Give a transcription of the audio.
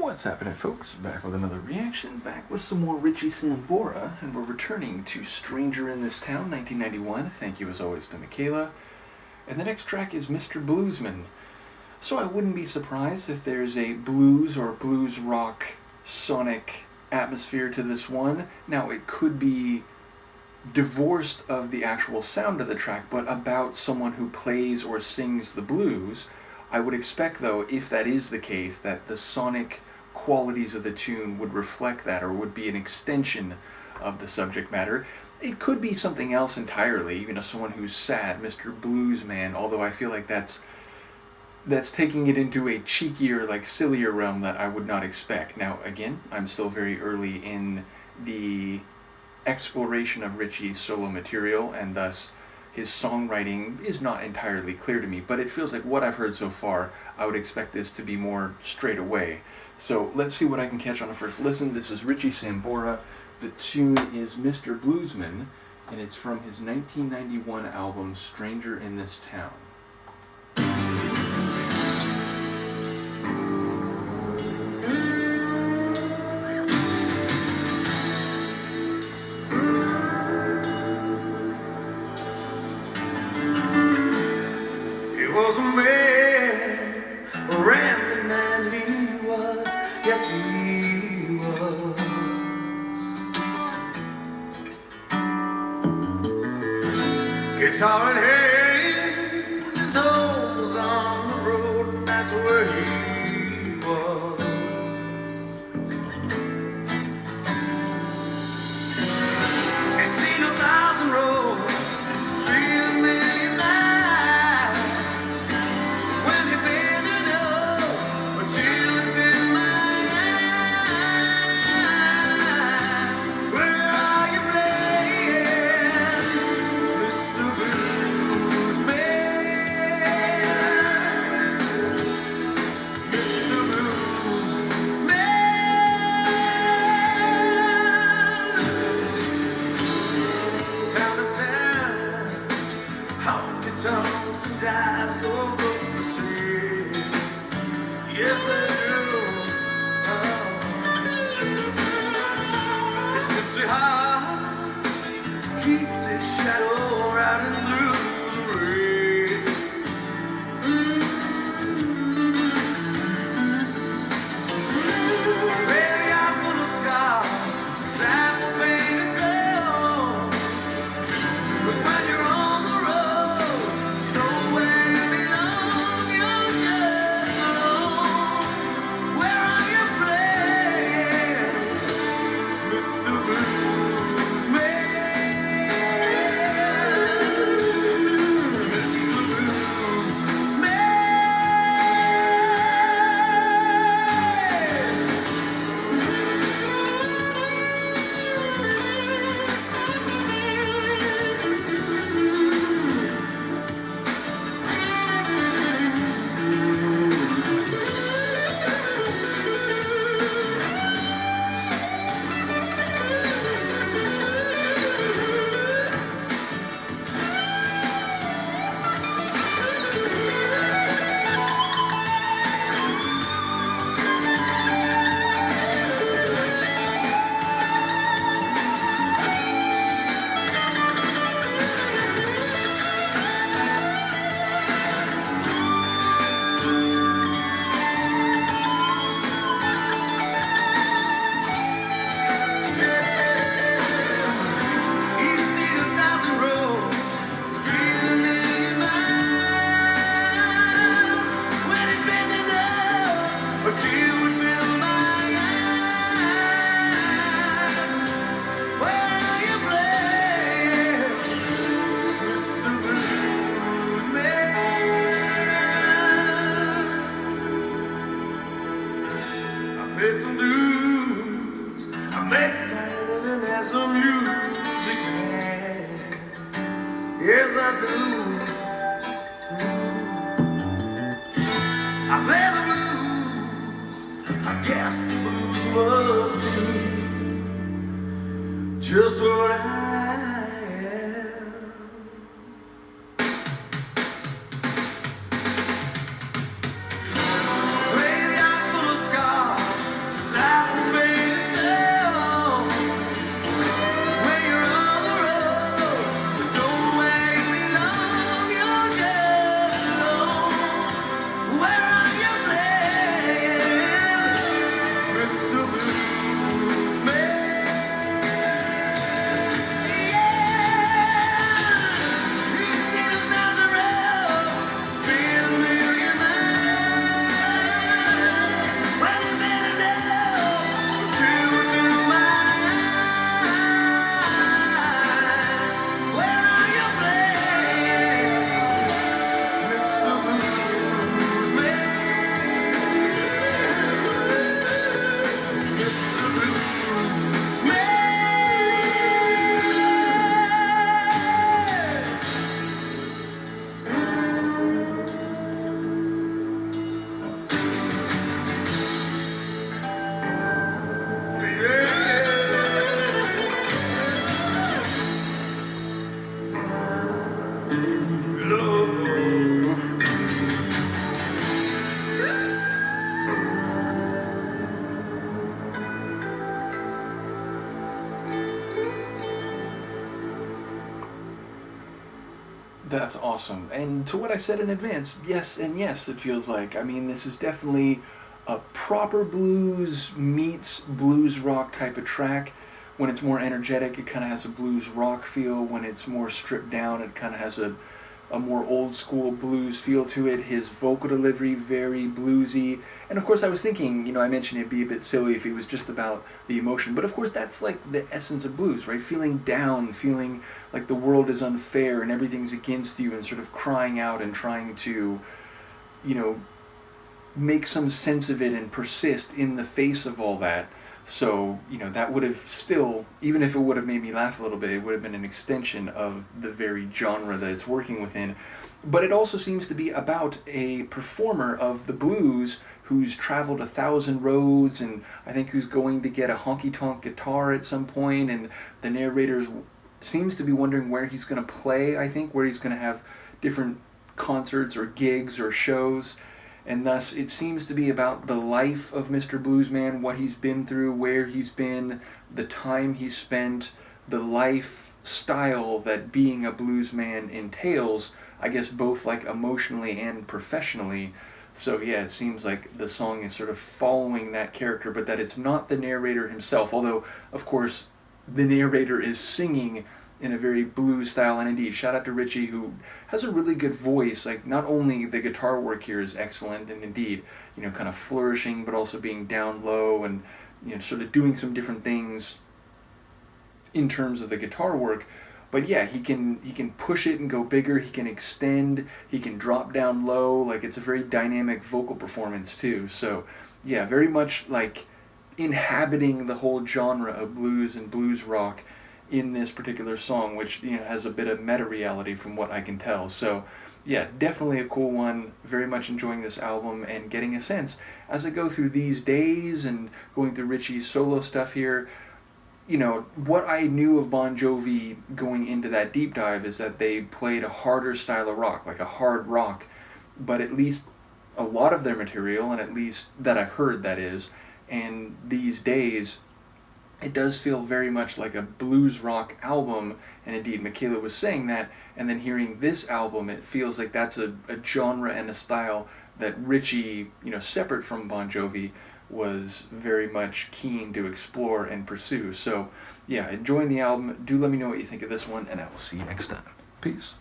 What's happening, folks? Back with another reaction, back with some more Richie Sambora, and we're returning to Stranger in This Town, 1991. Thank you as always to Michaela. And the next track is Mr. Bluesman. So I wouldn't be surprised if there's a blues or blues rock sonic atmosphere to this one. Now, it could be divorced of the actual sound of the track, but about someone who plays or sings the blues. I would expect, though, if that is the case, that the sonic qualities of the tune would reflect that, or would be an extension of the subject matter. It could be something else entirely, someone who's sad, Mr. Bluesman, although I feel like that's taking it into a cheekier, sillier realm that I would not expect. Now, again, I'm still very early in the exploration of Richie's solo material, and thus his songwriting is not entirely clear to me, but it feels like what I've heard so far, I would expect this to be more straight away. So let's see what I can catch on a first listen. This is Richie Sambora. The tune is Mr. Bluesman, and it's from his 1991 album, Stranger in This Town. Was a man, a rambling man he was, yes he was. Guitar in hand, his home was on the road, and that's where he was. He's seen 1,000 roads, 3,000,000 miles. Yes, they do. His gypsy heart keeps his shadow riding through the rain. Baby, I'm full of scars. Life will make it so. 'Cause when you're on the road, there's nowhere to belong. You're just alone. Where are you playing, Mr. Bluesman? Mr. Bluesman. Played some blues, I make my living as a music man. Yes, I do. I play the blues, I guess the blues must be just what I am. Baby, I'm full of scars. That's awesome. And to what I said in advance, yes and yes, it feels like. I mean, this is definitely a proper blues meets blues rock type of track. When it's more energetic, it kind of has a blues rock feel. When it's more stripped down, it kind of has a more old school blues feel to it. His vocal delivery, very bluesy. And of course, I was thinking, I mentioned it'd be a bit silly if it was just about the emotion. But of course, that's like the essence of blues, right? Feeling down, feeling like the world is unfair and everything's against you, and sort of crying out and trying to, you know, make some sense of it and persist in the face of all that. So, that would have still, even if it would have made me laugh a little bit, it would have been an extension of the very genre that it's working within. But it also seems to be about a performer of the blues who's traveled 1,000 roads, and I think who's going to get a honky-tonk guitar at some point, and the narrator seems to be wondering where he's going to play, I think, where he's going to have different concerts or gigs or shows. And thus, it seems to be about the life of Mr. Bluesman, what he's been through, where he's been, the time he's spent, the lifestyle that being a bluesman entails, I guess both like emotionally and professionally. So yeah, it seems like the song is sort of following that character, but that it's not the narrator himself, although, of course, the narrator is singing in a very blues style. And indeed, shout out to Richie, who has a really good voice. Like, not only the guitar work here is excellent, and indeed, kind of flourishing, but also being down low and, sort of doing some different things in terms of the guitar work. But yeah, he can push it and go bigger, he can extend, he can drop down low. Like, it's a very dynamic vocal performance too. So yeah, very much like inhabiting the whole genre of blues and blues rock in this particular song, which has a bit of meta-reality from what I can tell. So yeah, definitely a cool one. Very much enjoying this album and getting a sense as I go through these days and going through Richie's solo stuff here. What I knew of Bon Jovi going into that deep dive is that they played a harder style of rock, like a hard rock, but at least a lot of their material, and at least that I've heard, that is, and these days, it does feel very much like a blues rock album, and indeed Michaela was saying that, and then hearing this album, it feels like that's a genre and a style that Richie, separate from Bon Jovi, was very much keen to explore and pursue. So yeah, enjoying the album. Do let me know what you think of this one, and I will see you next time. Peace.